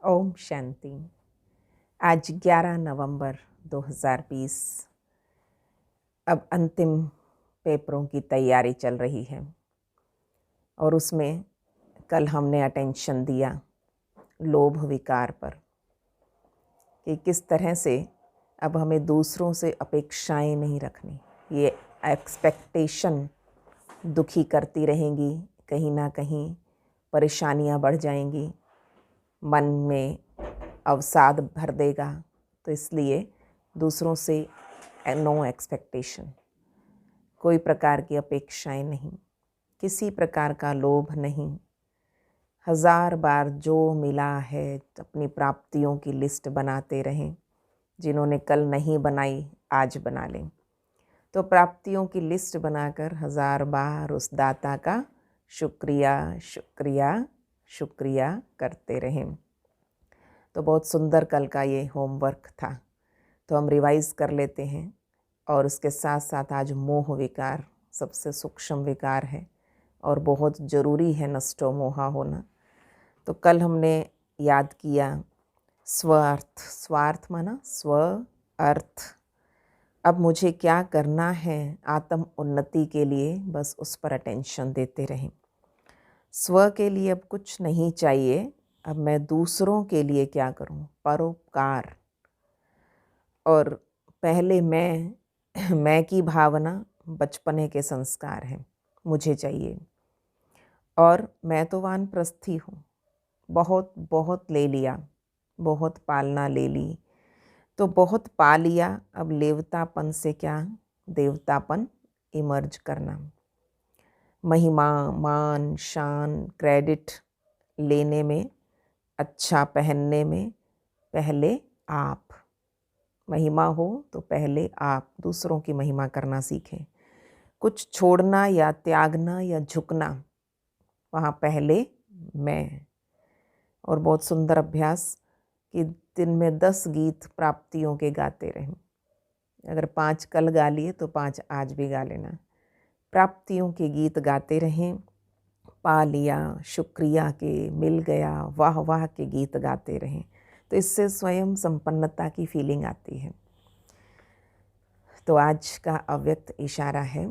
ओम शांति। आज 11 नवंबर 2020। अब अंतिम पेपरों की तैयारी चल रही है और उसमें कल हमने अटेंशन दिया लोभ विकार पर कि किस तरह से अब हमें दूसरों से अपेक्षाएं नहीं रखनी। ये एक्सपेक्टेशन दुखी करती रहेंगी, कहीं ना कहीं परेशानियां बढ़ जाएंगी, मन में अवसाद भर देगा। तो इसलिए दूसरों से नो एक्सपेक्टेशन, कोई प्रकार की अपेक्षाएं नहीं, किसी प्रकार का लोभ नहीं। 1000 बार जो मिला है अपनी प्राप्तियों की लिस्ट बनाते रहें। जिन्होंने कल नहीं बनाई आज बना लें। तो प्राप्तियों की लिस्ट बनाकर 1000 बार उस दाता का शुक्रिया शुक्रिया शुक्रिया करते रहें। तो बहुत सुंदर कल का ये होमवर्क था, तो हम रिवाइज कर लेते हैं। और उसके साथ साथ आज मोह विकार सबसे सूक्ष्म विकार है और बहुत ज़रूरी है नष्टो मोहा होना। तो कल हमने याद किया स्वार्थ। स्वार्थ माना स्व अर्थ। अब मुझे क्या करना है आत्म उन्नति के लिए, बस उस पर अटेंशन देते रहें। स्व के लिए अब कुछ नहीं चाहिए, अब मैं दूसरों के लिए क्या करूं, परोपकार। और पहले मैं की भावना बचपने के संस्कार हैं, मुझे चाहिए। और मैं तो वानप्रस्थी हूँ, बहुत बहुत ले लिया, बहुत पालना ले ली, तो बहुत पा लिया। अब लेवतापन से क्या देवतापन इमर्ज करना। महिमा मान शान क्रेडिट लेने में, अच्छा पहनने में पहले आप। महिमा हो तो पहले आप दूसरों की महिमा करना सीखें। कुछ छोड़ना या त्यागना या झुकना, वहाँ पहले मैं। और बहुत सुंदर अभ्यास कि दिन में 10 गीत प्राप्तियों के गाते रहें। अगर 5 कल गा लिए तो 5 आज भी गा लेना। प्राप्तियों के गीत गाते रहें। पा लिया, शुक्रिया के, मिल गया, वाह वाह के गीत गाते रहें। तो इससे स्वयं संपन्नता की फीलिंग आती है। तो आज का अव्यक्त इशारा है,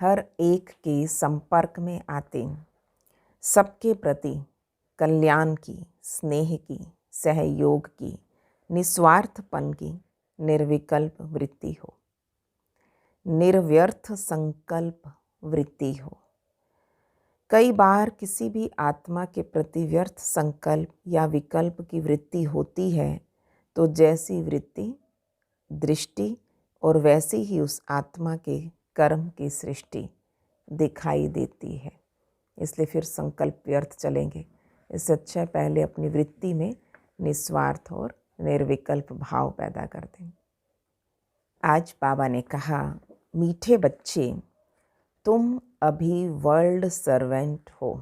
हर एक के संपर्क में आते सबके प्रति कल्याण की, स्नेह की, सहयोग की, निस्वार्थपन की निर्विकल्प वृत्ति हो, निर्व्यर्थ संकल्प वृत्ति हो। कई बार किसी भी आत्मा के प्रति व्यर्थ संकल्प या विकल्प की वृत्ति होती है, तो जैसी वृत्ति दृष्टि और वैसी ही उस आत्मा के कर्म की सृष्टि दिखाई देती है। इसलिए फिर संकल्प व्यर्थ चलेंगे। इससे अच्छा है पहले अपनी वृत्ति में निस्वार्थ और निर्विकल्प भाव पैदा कर दें। आज बाबा ने कहा, मीठे बच्चे तुम अभी वर्ल्ड सर्वेंट हो।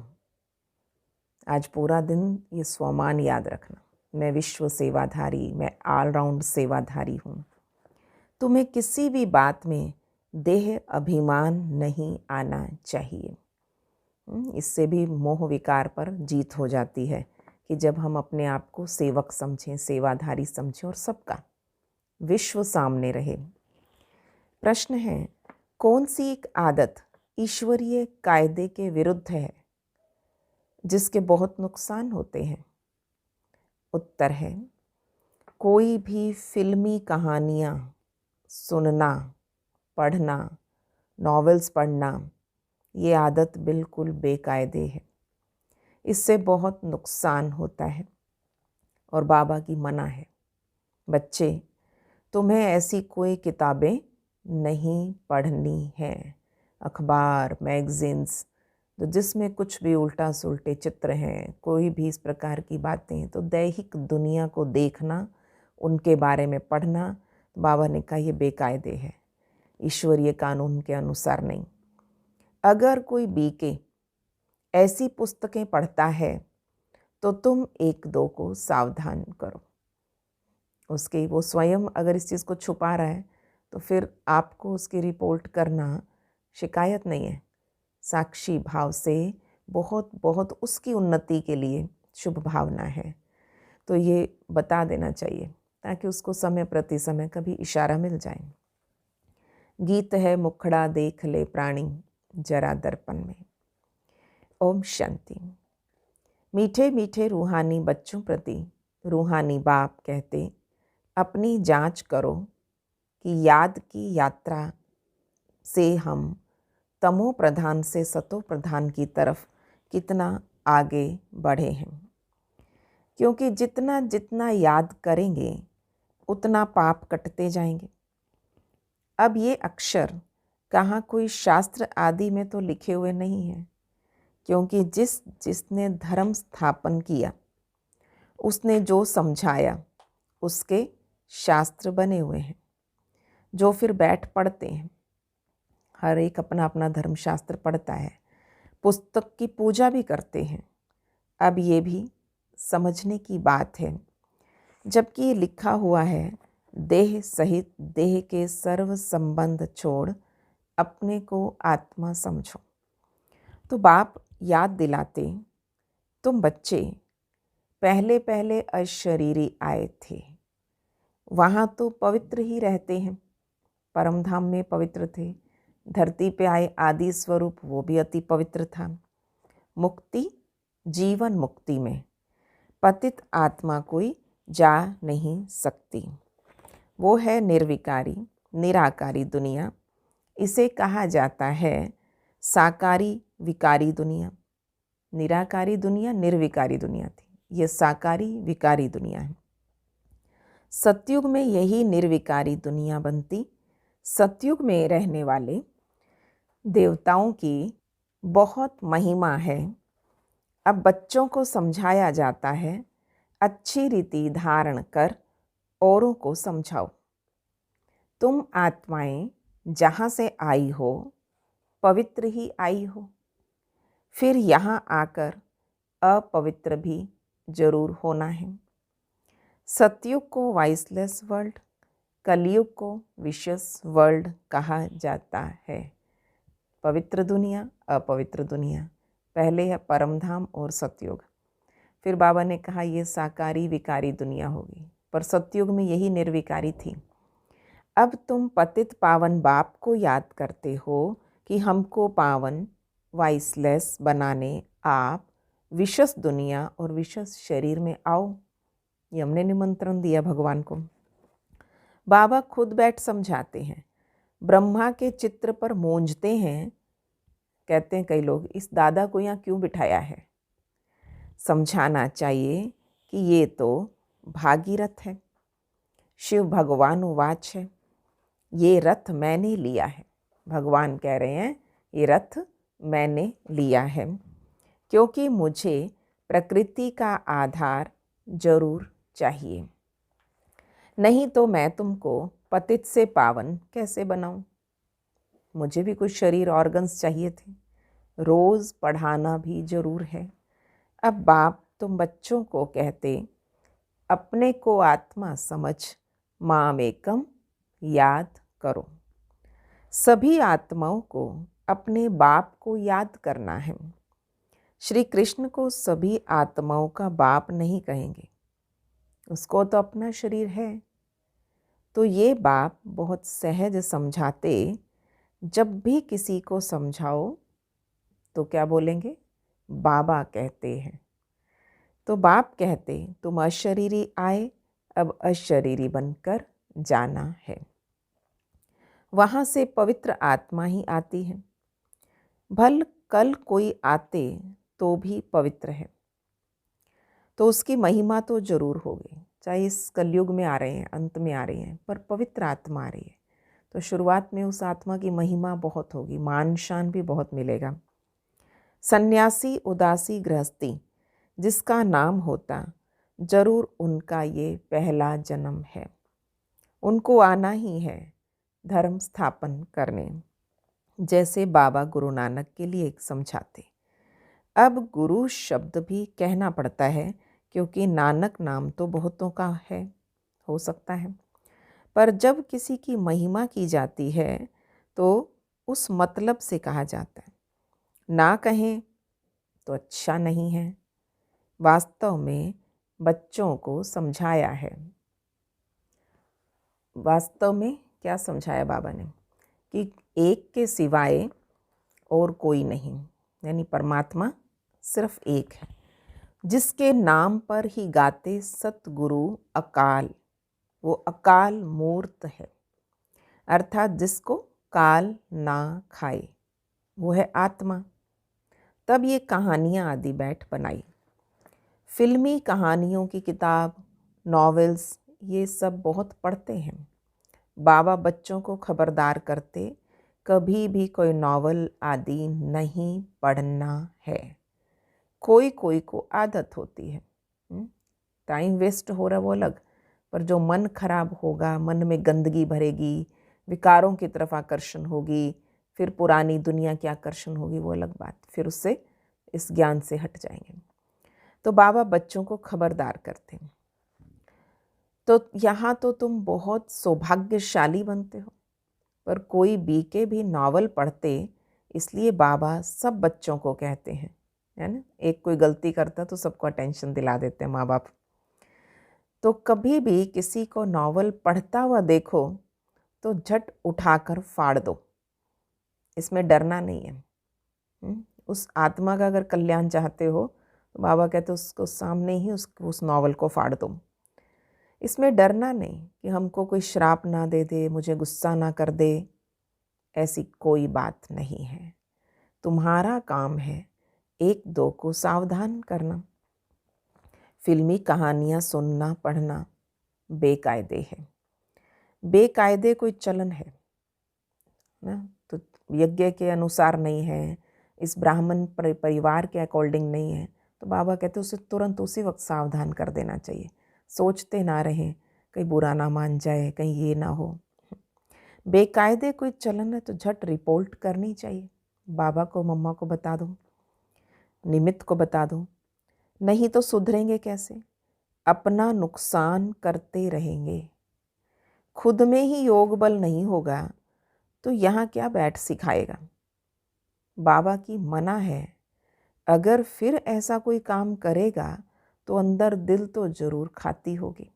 आज पूरा दिन ये स्वमान याद रखना, मैं विश्व सेवाधारी, मैं ऑलराउंड सेवाधारी हूँ। तुम्हें किसी भी बात में देह अभिमान नहीं आना चाहिए। इससे भी मोह विकार पर जीत हो जाती है कि जब हम अपने आप को सेवक समझें, सेवाधारी समझें और सबका विश्व सामने रहे। प्रश्न है, कौन सी एक आदत ईश्वरीय कायदे के विरुद्ध है जिसके बहुत नुकसान होते हैं? उत्तर है, कोई भी फिल्मी कहानियाँ सुनना, पढ़ना, नॉवेल्स पढ़ना, ये आदत बिल्कुल बेकायदे है। इससे बहुत नुकसान होता है और बाबा की मना है। बच्चे, तुम्हें ऐसी कोई किताबें नहीं पढ़नी है, अखबार, मैगजीन्स, तो जिसमें कुछ भी उल्टा सुल्टे चित्र हैं, कोई भी इस प्रकार की बातें, तो दैहिक दुनिया को देखना, उनके बारे में पढ़ना, बाबा ने कहा ये बेकायदे है, ईश्वरीय कानून के अनुसार नहीं। अगर कोई बीके ऐसी पुस्तकें पढ़ता है तो तुम एक दो को सावधान करो। उसके वो स्वयं अगर इस चीज़ को छुपा रहा है तो फिर आपको उसकी रिपोर्ट करना शिकायत नहीं है, साक्षी भाव से बहुत बहुत उसकी उन्नति के लिए शुभ भावना है, तो ये बता देना चाहिए ताकि उसको समय प्रति समय कभी इशारा मिल जाए। गीत है मुखड़ा देख ले प्राणी जरा दर्पण में। ओम शांति। मीठे मीठे रूहानी बच्चों प्रति रूहानी बाप कहते, अपनी जांच करो कि याद की यात्रा से हम तमो प्रधान से सतो प्रधान की तरफ कितना आगे बढ़े हैं। क्योंकि जितना जितना याद करेंगे उतना पाप कटते जाएंगे। अब ये अक्षर कहाँ कोई शास्त्र आदि में तो लिखे हुए नहीं हैं, क्योंकि जिसने धर्म स्थापन किया उसने जो समझाया उसके शास्त्र बने हुए हैं, जो फिर बैठ पढ़ते हैं। हर एक अपना अपना धर्मशास्त्र पढ़ता है, पुस्तक की पूजा भी करते हैं। अब ये भी समझने की बात है, जबकि ये लिखा हुआ है, देह सहित देह के सर्व संबंध छोड़ अपने को आत्मा समझो। तो बाप याद दिलाते, तुम बच्चे पहले पहले अशरीरी आए थे, वहाँ तो पवित्र ही रहते हैं, परम धाम में पवित्र थे। धरती पे आए आदि स्वरूप वो भी अति पवित्र था। मुक्ति जीवन मुक्ति में पतित आत्मा कोई जा नहीं सकती। वो है निर्विकारी निराकारी दुनिया। इसे कहा जाता है साकारी विकारी दुनिया। निराकारी दुनिया निर्विकारी दुनिया थी, ये साकारी विकारी दुनिया है। सतयुग में यही निर्विकारी दुनिया बनती। सतयुग में रहने वाले देवताओं की बहुत महिमा है। अब बच्चों को समझाया जाता है, अच्छी रीति धारण कर औरों को समझाओ। तुम आत्माएं जहाँ से आई हो पवित्र ही आई हो, फिर यहाँ आकर अपवित्र भी जरूर होना है। सतयुग को वाइसलेस वर्ल्ड, कलयुग को विशस वर्ल्ड कहा जाता है। पवित्र दुनिया अपवित्र दुनिया, पहले है परमधाम और सतयुग। फिर बाबा ने कहा ये साकारी विकारी दुनिया होगी, पर सतयुग में यही निर्विकारी थी। अब तुम पतित पावन बाप को याद करते हो कि हमको पावन वाइसलेस बनाने आप विशस दुनिया और विशस शरीर में आओ। ये हमने निमंत्रण दिया भगवान को। बाबा खुद बैठ समझाते हैं, ब्रह्मा के चित्र पर मूंझते हैं। कहते हैं कई लोग, इस दादा को यहाँ क्यों बिठाया है। समझाना चाहिए कि ये तो भागीरथ है। शिव भगवान उवाच है, ये रथ मैंने लिया है। भगवान कह रहे हैं ये रथ मैंने लिया है, क्योंकि मुझे प्रकृति का आधार जरूर चाहिए, नहीं तो मैं तुमको पतित से पावन कैसे बनाऊं। मुझे भी कुछ शरीर ऑर्गन्स चाहिए थे, रोज़ पढ़ाना भी जरूर है। अब बाप तुम बच्चों को कहते, अपने को आत्मा समझ माम एकम याद करो। सभी आत्माओं को अपने बाप को याद करना है। श्री कृष्ण को सभी आत्माओं का बाप नहीं कहेंगे, उसको तो अपना शरीर है। तो ये बाप बहुत सहज समझाते, जब भी किसी को समझाओ तो क्या बोलेंगे, बाबा कहते हैं। तो बाप कहते, तुम अशरीरी आए, अब अशरीरी बनकर जाना है। वहाँ से पवित्र आत्मा ही आती है। भल कल कोई आते तो भी पवित्र है, तो उसकी महिमा तो जरूर होगी। चाहे इस कलयुग में आ रहे हैं, अंत में आ रहे हैं, पर पवित्र आत्मा आ रही है, तो शुरुआत में उस आत्मा की महिमा बहुत होगी, मान शान भी बहुत मिलेगा। सन्यासी उदासी गृहस्थी जिसका नाम होता, जरूर उनका ये पहला जन्म है। उनको आना ही है धर्म स्थापन करने, जैसे बाबा गुरु नानक के लिए एक समझाते। अब गुरु शब्द भी कहना पड़ता है, क्योंकि नानक नाम तो बहुतों का है, हो सकता है, पर जब किसी की महिमा की जाती है तो उस मतलब से कहा जाता है। ना कहें तो अच्छा नहीं है, वास्तव में बच्चों को समझाया है। वास्तव में क्या समझाया बाबा ने कि एक के सिवाय और कोई नहीं, यानी परमात्मा सिर्फ एक है, जिसके नाम पर ही गाते सतगुरु अकाल, वो अकाल मूर्त है, अर्थात जिसको काल ना खाए, वो है आत्मा। तब ये कहानियाँ आदि बैठ बनाई। फिल्मी कहानियों की किताब, नॉवेल्स, ये सब बहुत पढ़ते हैं। बाबा बच्चों को खबरदार करते, कभी भी कोई नॉवल आदि नहीं पढ़ना है। कोई कोई को आदत होती है, टाइम वेस्ट हो रहा वो अलग, पर जो मन खराब होगा, मन में गंदगी भरेगी, विकारों की तरफ आकर्षण होगी, फिर पुरानी दुनिया की आकर्षण होगी, वो अलग बात, फिर उससे इस ज्ञान से हट जाएंगे। तो बाबा बच्चों को खबरदार करते हैं। तो यहाँ तो तुम बहुत सौभाग्यशाली बनते हो, पर कोई बीके भी नावल पढ़ते, इसलिए बाबा सब बच्चों को कहते हैं, है ना। एक कोई गलती करता तो सबको अटेंशन दिला देते हैं माँ बाप। तो कभी भी किसी को नावल पढ़ता हुआ देखो तो झट उठाकर फाड़ दो, इसमें डरना नहीं है। उस आत्मा का अगर कल्याण चाहते हो तो बाबा कहते उसको सामने ही उस नावल को फाड़ दो। इसमें डरना नहीं कि हमको कोई श्राप ना दे दे, मुझे गुस्सा ना कर दे, ऐसी कोई बात नहीं है। तुम्हारा काम है एक दो को सावधान करना। फिल्मी कहानियाँ सुनना पढ़ना बेकायदे है, बेकायदे कोई चलन है ना, तो यज्ञ के अनुसार नहीं है, इस ब्राह्मण परिवार के अकॉर्डिंग नहीं है, तो बाबा कहते उसे तुरंत उसी वक्त सावधान कर देना चाहिए। सोचते ना रहें कहीं बुरा ना मान जाए, कहीं ये ना हो। बेकायदे कोई चलन है तो झट रिपोर्ट करनी चाहिए, बाबा को मम्मा को बता दो, निमित्त को बता दो, नहीं तो सुधरेंगे कैसे, अपना नुकसान करते रहेंगे। खुद में ही योग बल नहीं होगा तो यहाँ क्या बैठ सिखाएगा। बाबा की मना है, अगर फिर ऐसा कोई काम करेगा तो अंदर दिल तो जरूर खाती होगी,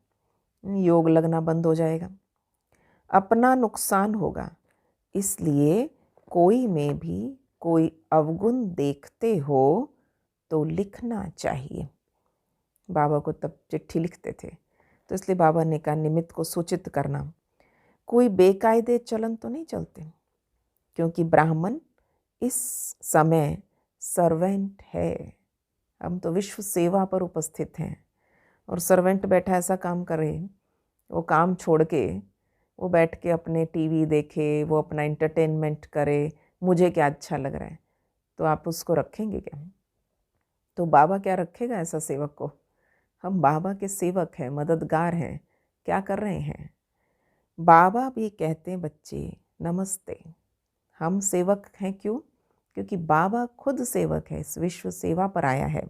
योग लगना बंद हो जाएगा, अपना नुकसान होगा। इसलिए कोई में भी कोई अवगुण देखते हो तो लिखना चाहिए। बाबा को तब चिट्ठी लिखते थे, तो इसलिए बाबा ने कहा निमित्त को सूचित करना। कोई बेकायदे चलन तो नहीं चलते, क्योंकि ब्राह्मण इस समय सर्वेंट है। हम तो विश्व सेवा पर उपस्थित हैं, और सर्वेंट बैठा ऐसा काम करे, वो काम छोड़ के वो बैठ के अपने टीवी देखे, वो अपना एंटरटेनमेंट करे, मुझे क्या अच्छा लग रहा है, तो आप उसको रखेंगे क्या। तो बाबा क्या रखेगा ऐसा सेवक को। हम बाबा के सेवक हैं, मददगार हैं, क्या कर रहे हैं। बाबा भी कहते हैं बच्चे नमस्ते, हम सेवक हैं। क्यों? क्योंकि बाबा खुद सेवक है, इस विश्व सेवा पर आया है।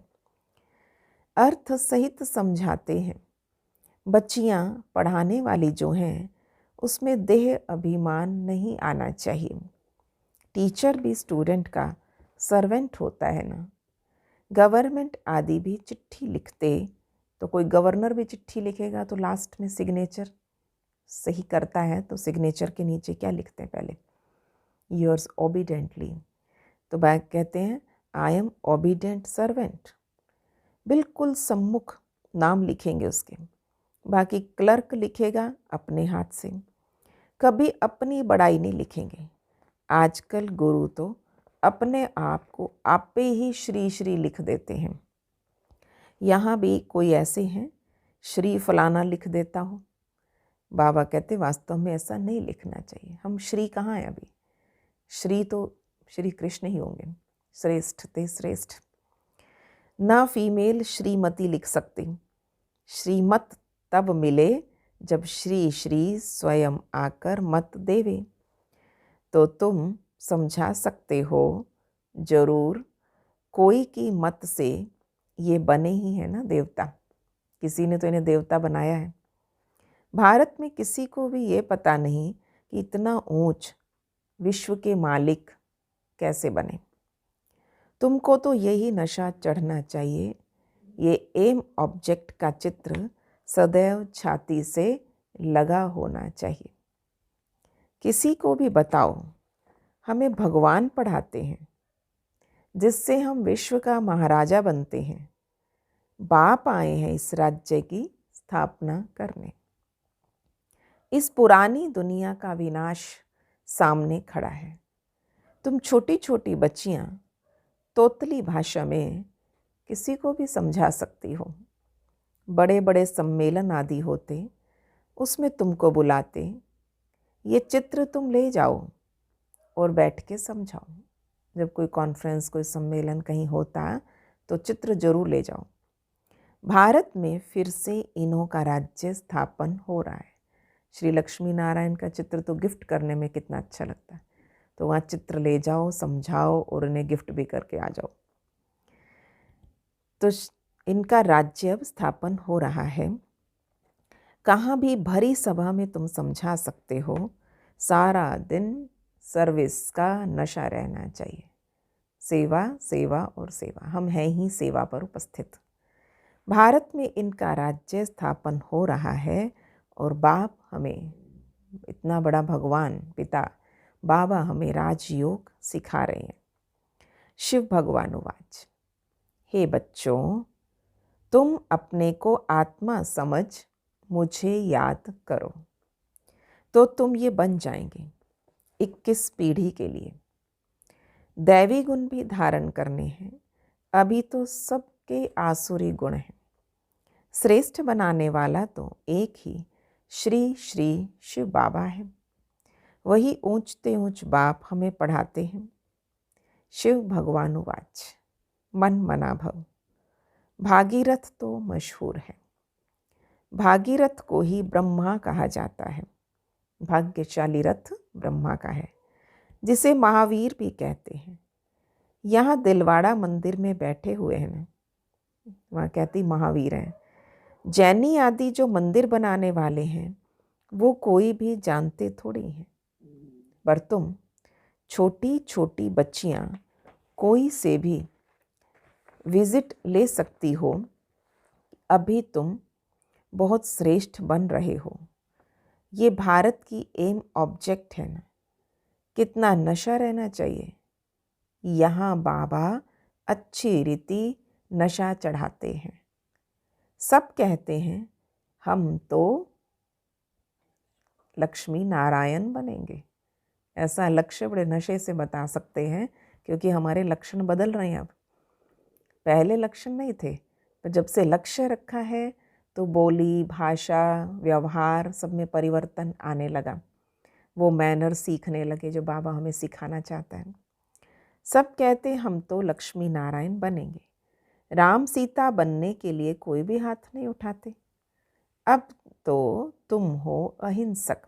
अर्थ सहित समझाते हैं। बच्चियाँ पढ़ाने वाली जो हैं उसमें देह अभिमान नहीं आना चाहिए। टीचर भी स्टूडेंट का सर्वेंट होता है ना। गवर्नमेंट आदि भी चिट्ठी लिखते, तो कोई गवर्नर भी चिट्ठी लिखेगा तो लास्ट में सिग्नेचर सही करता है, तो सिग्नेचर के नीचे क्या लिखते हैं पहले, योर्स ओबीडेंटली। तो बैग कहते हैं आई एम ओबीडेंट सर्वेंट, बिल्कुल सम्मुख नाम लिखेंगे उसके। बाकी क्लर्क लिखेगा अपने हाथ से, कभी अपनी बड़ाई नहीं लिखेंगे। आजकल गुरु तो अपने आप को आपे ही श्री श्री लिख देते हैं। यहाँ भी कोई ऐसे हैं श्री फलाना लिख देता हो। बाबा कहते वास्तव में ऐसा नहीं लिखना चाहिए। हम श्री कहाँ हैं अभी, श्री तो श्री कृष्ण ही होंगे, श्रेष्ठ ते श्रेष्ठ। ना फीमेल श्रीमती लिख सकती, श्रीमत तब मिले जब श्री श्री स्वयं आकर मत देवे। तो तुम समझा सकते हो जरूर, कोई की मत से ये बने ही है ना देवता, किसी ने तो इन्हें देवता बनाया है। भारत में किसी को भी ये पता नहीं कि इतना ऊंच विश्व के मालिक कैसे बने। तुमको तो यही नशा चढ़ना चाहिए ये एम ऑब्जेक्ट का चित्र सदैव छाती से लगा होना चाहिए। किसी को भी बताओ हमें भगवान पढ़ाते हैं जिससे हम विश्व का महाराजा बनते हैं। बाप आए हैं इस राज्य की स्थापना करने। इस पुरानी दुनिया का विनाश सामने खड़ा है। तुम छोटी छोटी बच्चियां तोतली भाषा में किसी को भी समझा सकती हो। बड़े बड़े सम्मेलन आदि होते, उसमें तुमको बुलाते, ये चित्र तुम ले जाओ और बैठ के समझाओ। जब कोई कॉन्फ्रेंस, कोई सम्मेलन कहीं होता तो चित्र जरूर ले जाओ। भारत में फिर से इन्हों का राज्य स्थापन हो रहा है। श्री लक्ष्मी नारायण का चित्र तो गिफ्ट करने में कितना अच्छा लगता है। तो वहाँ चित्र ले जाओ, समझाओ और उन्हें गिफ्ट भी करके आ जाओ। तो इनका राज्य अब स्थापन हो रहा है। कहाँ भी भरी सभा में तुम समझा सकते हो। सारा दिन सर्विस का नशा रहना चाहिए। सेवा, सेवा और सेवा। हम हैं ही सेवा पर उपस्थित। भारत में इनका राज्य स्थापन हो रहा है और बाप हमें, इतना बड़ा भगवान पिता बाबा हमें राजयोग सिखा रहे हैं। शिव भगवान उवाच, हे बच्चों, तुम अपने को आत्मा समझ मुझे याद करो तो तुम ये बन जाएंगे 21 पीढ़ी के लिए। दैवी गुण भी धारण करने हैं। अभी तो सबके आसुरी गुण हैं। श्रेष्ठ बनाने वाला तो एक ही श्री श्री शिव बाबा है। वही ऊंचते ऊंच बाप हमें पढ़ाते हैं। शिव भगवान उवाच, मन मना भव। भागीरथ तो मशहूर है। भागीरथ को ही ब्रह्मा कहा जाता है। भाग्यशाली रथ ब्रह्मा का है, जिसे महावीर भी कहते हैं। यहाँ दिलवाड़ा मंदिर में बैठे हुए हैं ना, वहाँ कहती महावीर हैं। जैनी आदि जो मंदिर बनाने वाले हैं वो कोई भी जानते थोड़ी हैं। पर तुम छोटी छोटी बच्चियाँ कोई से भी विजिट ले सकती हो। अभी तुम बहुत श्रेष्ठ बन रहे हो। ये भारत की एम ऑब्जेक्ट है ना। कितना नशा रहना चाहिए। यहाँ बाबा अच्छी रीति नशा चढ़ाते हैं। सब कहते हैं हम तो लक्ष्मी नारायण बनेंगे। ऐसा लक्ष्य बड़े नशे से बता सकते हैं, क्योंकि हमारे लक्षण बदल रहे हैं। अब पहले लक्षण नहीं थे, पर जब से लक्ष्य रखा है तो बोली, भाषा, व्यवहार सब में परिवर्तन आने लगा। वो मैनर सीखने लगे जो बाबा हमें सिखाना चाहता है। सब कहते हम तो लक्ष्मी नारायण बनेंगे। राम सीता बनने के लिए कोई भी हाथ नहीं उठाते। अब तो तुम हो अहिंसक।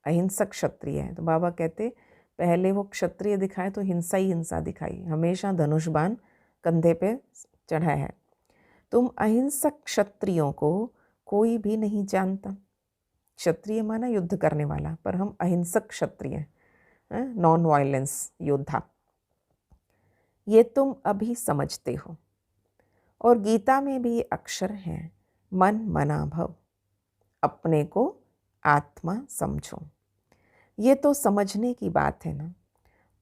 अहिंसक क्षत्रिय है। तो बाबा कहते पहले वो क्षत्रिय दिखाए तो हिंसा ही हिंसा दिखाई। हमेशा धनुष बाण कंधे पे चढ़ा है। तुम अहिंसक क्षत्रियों को कोई भी नहीं जानता। क्षत्रिय माना युद्ध करने वाला, पर हम अहिंसक क्षत्रिय, नॉन वायलेंस योद्धा। ये तुम अभी समझते हो। और गीता में भी ये अक्षर हैं, मन मना भव। अपने को आत्मा समझो। ये तो समझने की बात है ना,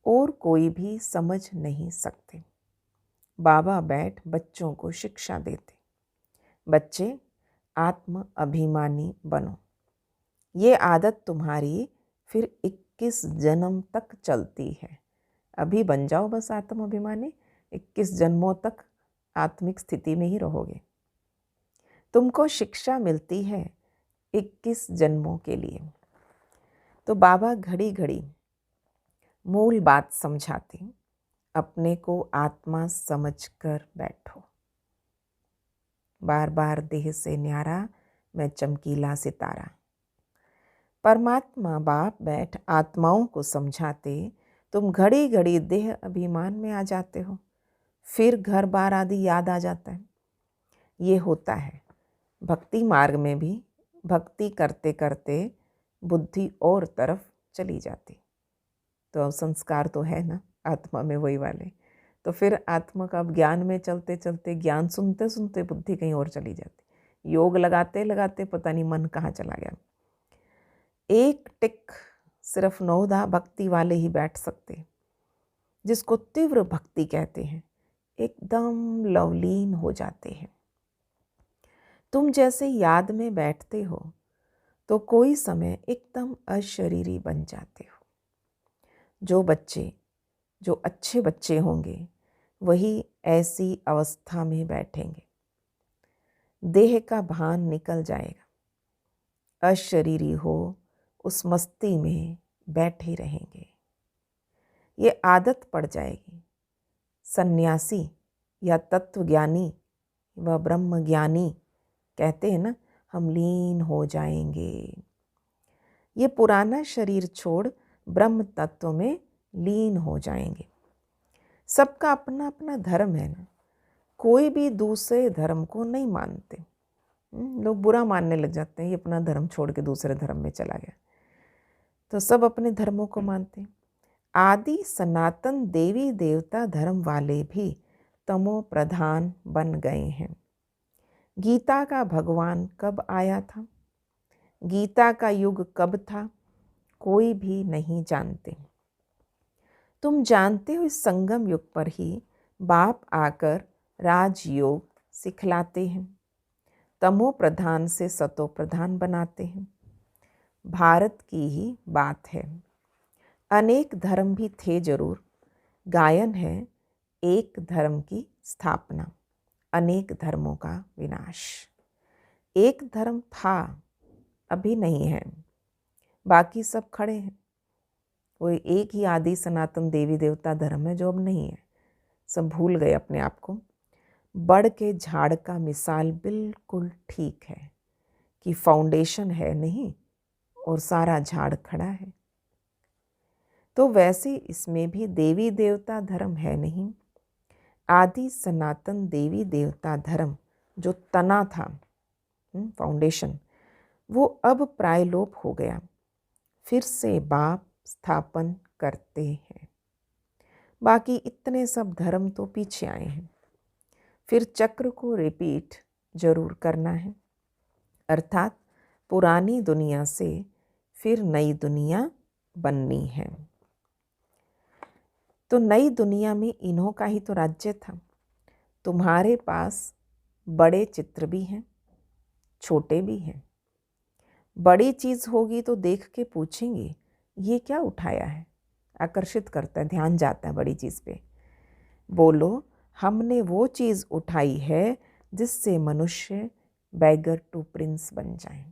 और कोई भी समझ नहीं सकते। बाबा बैठ बच्चों को शिक्षा देते। बच्चे आत्म अभिमानी बनो। ये आदत तुम्हारी फिर 21 जन्म तक चलती है। अभी बन जाओ बस आत्म अभिमानी, 21 जन्मों तक आत्मिक स्थिति में ही रहोगे। तुमको शिक्षा मिलती है 21 जन्मों के लिए। तो बाबा घड़ी घड़ी मूल बात समझाते। अपने को आत्मा समझकर बैठो। बार बार देह से न्यारा, मैं चमकीला सितारा। परमात्मा बाप बैठ आत्माओं को समझाते। तुम घड़ी घड़ी देह अभिमान में आ जाते हो। फिर घर बार आदि याद आ जाता है। ये होता है भक्ति मार्ग में भी। भक्ति करते करते बुद्धि और तरफ चली जाती। तो संस्कार तो है ना आत्मा में वही वाले, तो फिर आत्मा का अब ज्ञान में चलते चलते, ज्ञान सुनते सुनते बुद्धि कहीं और चली जाती, योग लगाते लगाते पता नहीं मन कहाँ चला गया। एक टिक सिर्फ नौदा भक्ति वाले ही बैठ सकते, जिसको तीव्र भक्ति कहते हैं, एकदम लवलीन हो जाते हैं। तुम जैसे याद में बैठते हो तो कोई समय एकदम अशरीरी बन जाते हो। जो अच्छे बच्चे होंगे वही ऐसी अवस्था में बैठेंगे, देह का भान निकल जाएगा, अशरीरी हो उस मस्ती में बैठे रहेंगे। ये आदत पड़ जाएगी। सन्यासी या तत्वज्ञानी व ब्रह्मज्ञानी कहते हैं ना, हम लीन हो जाएंगे। ये पुराना शरीर छोड़ ब्रह्म तत्व में लीन हो जाएंगे। सबका अपना अपना धर्म है ना, कोई भी दूसरे धर्म को नहीं मानते। लोग बुरा मानने लग जाते हैं, ये अपना धर्म छोड़ के दूसरे धर्म में चला गया, तो सब अपने धर्मों को मानते हैं। आदि सनातन देवी देवता धर्म वाले भी तमो प्रधान बन गए हैं। गीता का भगवान कब आया था, गीता का युग कब था, कोई भी नहीं जानते। तुम जानते हो, इस संगम युग पर ही बाप आकर राजयोग सिखलाते हैं, तमो प्रधान से सतो प्रधान बनाते हैं। भारत की ही बात है, अनेक धर्म भी थे जरूर, गायन है एक धर्म की स्थापना, अनेक धर्मों का विनाश। एक धर्म था, अभी नहीं है, बाकी सब खड़े हैं। वो एक ही आदि सनातन देवी देवता धर्म है जो अब नहीं है, सब भूल गए अपने आप को। बड़ के झाड़ का मिसाल बिल्कुल ठीक है कि फाउंडेशन है नहीं और सारा झाड़ खड़ा है। तो वैसे इसमें भी देवी देवता धर्म है नहीं। आदि सनातन देवी देवता धर्म जो तना था, फाउंडेशन, वो अब प्रायलोप हो गया, फिर से बाप स्थापन करते हैं। बाकी इतने सब धर्म तो पीछे आए हैं, फिर चक्र को रिपीट जरूर करना है, अर्थात पुरानी दुनिया से फिर नई दुनिया बननी है। तो नई दुनिया में इन्हों का ही तो राज्य था। तुम्हारे पास बड़े चित्र भी हैं, छोटे भी हैं। बड़ी चीज़ होगी तो देख के पूछेंगे ये क्या उठाया है, आकर्षित करता है, ध्यान जाता है बड़ी चीज़ पे। बोलो हमने वो चीज़ उठाई है जिससे मनुष्य बैगर टू प्रिंस बन जाए।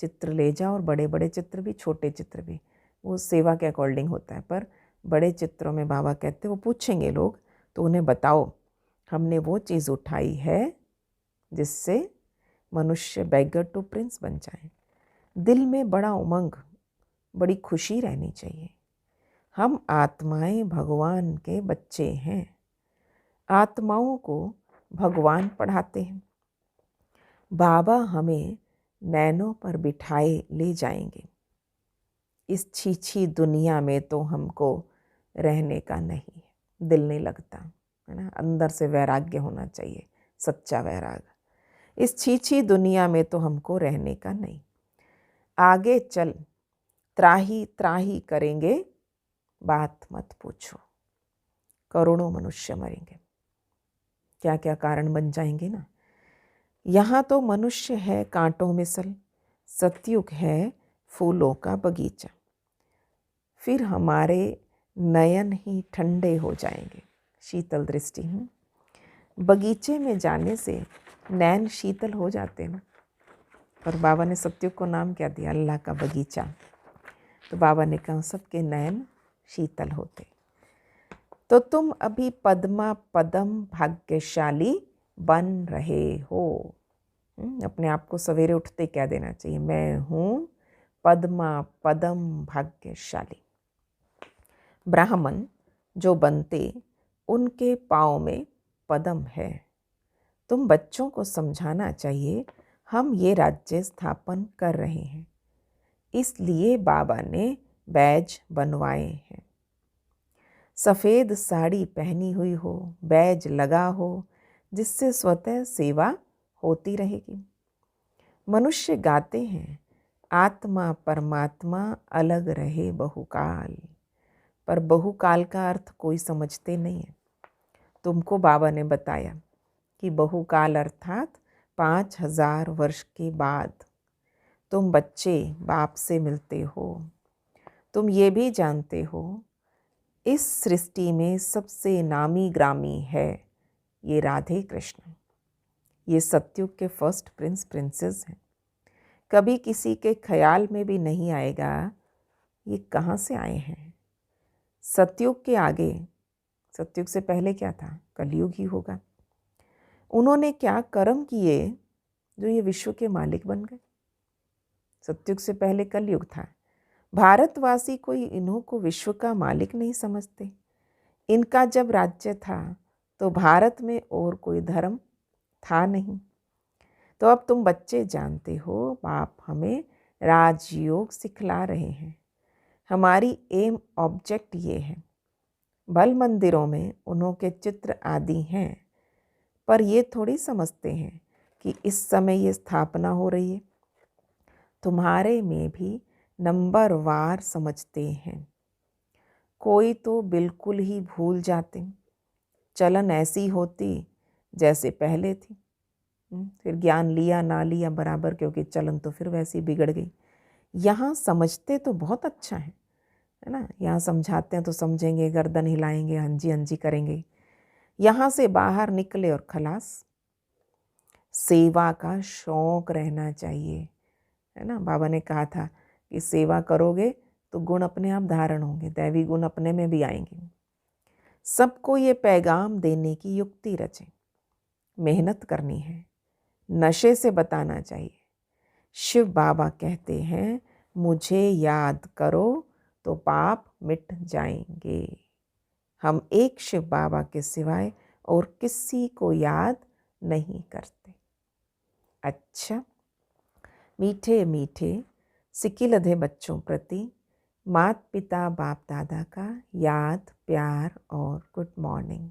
चित्र ले जाओ, और बड़े बड़े चित्र भी छोटे चित्र भी, वो सेवा के अकॉर्डिंग होता है। पर बड़े चित्रों में बाबा कहते वो पूछेंगे लोग तो उन्हें बताओ हमने वो चीज़ उठाई है जिससे मनुष्य बैगर टू प्रिंस बन जाए। दिल में बड़ा उमंग, बड़ी खुशी रहनी चाहिए। हम आत्माएं भगवान के बच्चे हैं, आत्माओं को भगवान पढ़ाते हैं। बाबा हमें नैनों पर बिठाए ले जाएंगे। इस छीछी दुनिया में तो हमको रहने का नहीं है, दिल नहीं लगता है ना। अंदर से वैराग्य होना चाहिए, सच्चा वैराग्य। इस छीछी दुनिया में तो हमको रहने का नहीं। आगे चल त्राही त्राही करेंगे, बात मत पूछो। करोड़ों मनुष्य मरेंगे, क्या क्या कारण बन जाएंगे ना। यहाँ तो मनुष्य है कांटों में सल, सतयुग है फूलों का बगीचा। फिर हमारे नयन ही ठंडे हो जाएंगे, शीतल दृष्टि। बगीचे में जाने से नैन शीतल हो जाते हैं। और बाबा ने सतयुग को नाम क्या दिया, अल्लाह का बगीचा। तो बाबा ने कहा सबके नयन शीतल होते। तो तुम अभी पद्मा पदम भाग्यशाली बन रहे हो। अपने आप को सवेरे उठते क्या देना चाहिए, मैं हूँ पद्मा पदम भाग्यशाली। ब्राह्मण जो बनते उनके पाँव में पदम है। तुम बच्चों को समझाना चाहिए हम ये राज्य स्थापन कर रहे हैं, इसलिए बाबा ने बैज बनवाए हैं। सफ़ेद साड़ी पहनी हुई हो, बैज लगा हो, जिससे स्वतः सेवा होती रहेगी। मनुष्य गाते हैं, आत्मा परमात्मा अलग रहे बहुकाल, पर बहुकाल का अर्थ कोई समझते नहीं है। तुमको बाबा ने बताया कि बहुकाल अर्थात 5000 वर्ष के बाद तुम बच्चे बाप से मिलते हो। तुम ये भी जानते हो इस सृष्टि में सबसे नामी ग्रामी है ये राधे कृष्ण। ये सतयुग के फर्स्ट प्रिंस प्रिंसेस हैं। कभी किसी के ख्याल में भी नहीं आएगा ये कहाँ से आए हैं। सतयुग के आगे, सतयुग से पहले क्या था? कलयुग ही होगा। उन्होंने क्या कर्म किए जो ये विश्व के मालिक बन गए। सतयुग से पहले कलयुग था। भारतवासी कोई इन्हों को विश्व का मालिक नहीं समझते। इनका जब राज्य था तो भारत में और कोई धर्म था नहीं। तो अब तुम बच्चे जानते हो बाप हमें राजयोग सिखला रहे हैं। हमारी एम ऑब्जेक्ट ये है। भल मंदिरों में उन्हों के चित्र आदि हैं, पर ये थोड़ी समझते हैं कि इस समय ये स्थापना हो रही है। तुम्हारे में भी नंबर वार समझते हैं। कोई तो बिल्कुल ही भूल जाते, चलन ऐसी होती जैसे पहले थी। फिर ज्ञान लिया ना लिया बराबर, क्योंकि चलन तो फिर वैसी बिगड़ गई। यहाँ समझते तो बहुत अच्छा है ना। यहाँ समझाते हैं तो समझेंगे, गर्दन हिलाएंगे, हंजी हंजी करेंगे। यहाँ से बाहर निकले और खलास। सेवा का शौक रहना चाहिए, है ना। बाबा ने कहा था कि सेवा करोगे तो गुण अपने आप धारण होंगे, दैवी गुण अपने में भी आएंगे। सबको ये पैगाम देने की युक्ति रचे। मेहनत करनी है, नशे से बताना चाहिए। शिव बाबा कहते हैं मुझे याद करो तो पाप मिट जाएंगे। हम एक शिव बाबा के सिवाय और किसी को याद नहीं करते। अच्छा, मीठे मीठे सिकिलधे बच्चों प्रति माता पिता बाप दादा का याद, प्यार और गुड मॉर्निंग।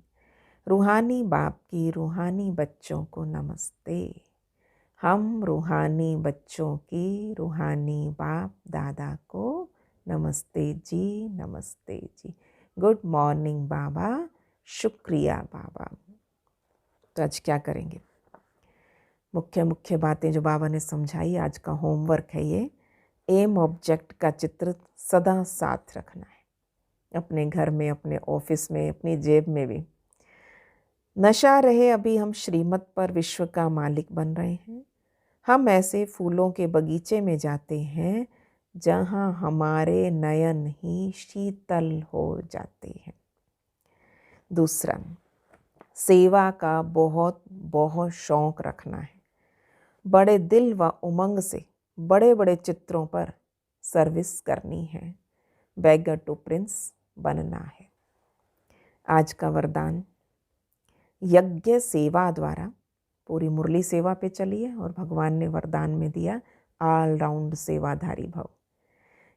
रूहानी बाप की रूहानी बच्चों को नमस्ते। हम रूहानी बच्चों की रूहानी बाप दादा को नमस्ते जी, नमस्ते जी। गुड मॉर्निंग बाबा, शुक्रिया बाबा। तो आज क्या करेंगे? मुख्य मुख्य बातें जो बाबा ने समझाई, आज का होमवर्क है ये। एम ऑब्जेक्ट का चित्र सदा साथ रखना है, अपने घर में, अपने ऑफिस में, अपनी जेब में भी। नशा रहे अभी हम श्रीमत पर विश्व का मालिक बन रहे हैं। हम ऐसे फूलों के बगीचे में जाते हैं जहाँ हमारे नयन ही शीतल हो जाते हैं। दूसरा, सेवा का बहुत बहुत शौक रखना है। बड़े दिल व उमंग से बड़े बड़े चित्रों पर सर्विस करनी है। बेगर टू प्रिंस बनना है। आज का वरदान, यज्ञ सेवा द्वारा पूरी मुरली सेवा पे चलिए, और भगवान ने वरदान में दिया ऑल राउंड सेवाधारी भव।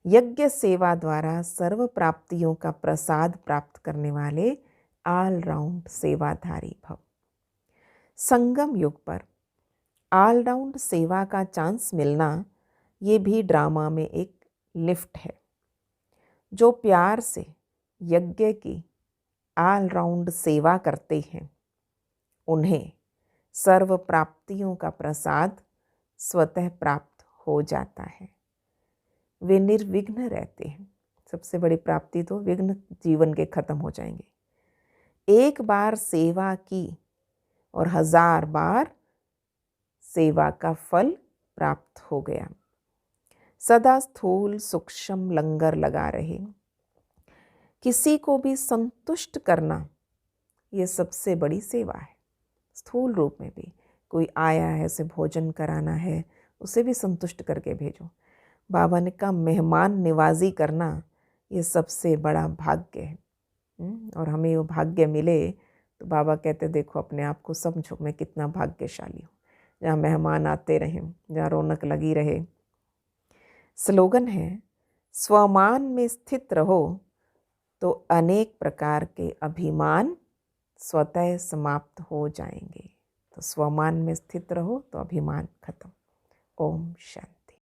यज्ञ सेवा द्वारा सर्व प्राप्तियों का प्रसाद प्राप्त करने वाले ऑल राउंड सेवाधारी भव। संगम युग पर ऑल राउंड सेवा का चांस मिलना ये भी ड्रामा में एक लिफ्ट है। जो प्यार से यज्ञ की ऑल राउंड सेवा करते हैं उन्हें सर्व प्राप्तियों का प्रसाद स्वतः प्राप्त हो जाता है। वे निर्विघ्न रहते हैं। सबसे बड़ी प्राप्ति तो विघ्न जीवन के खत्म हो जाएंगे। एक बार सेवा की और 1000 बार सेवा का फल प्राप्त हो गया। सदा स्थूल सूक्ष्म लंगर लगा रहे। किसी को भी संतुष्ट करना ये सबसे बड़ी सेवा है। स्थूल रूप में भी कोई आया है, उसे भोजन कराना है, उसे भी संतुष्ट करके भेजो। बाबा ने कहा मेहमान निवाजी करना ये सबसे बड़ा भाग्य है। और हमें वो भाग्य मिले तो बाबा कहते देखो अपने आप को समझो मैं कितना भाग्यशाली हूँ, जहाँ मेहमान आते रहें, जहाँ रौनक लगी रहे। स्लोगन है, स्वमान में स्थित रहो तो अनेक प्रकार के अभिमान स्वतः समाप्त हो जाएंगे। तो स्वमान में स्थित रहो तो अभिमान खत्म। ओम शांति।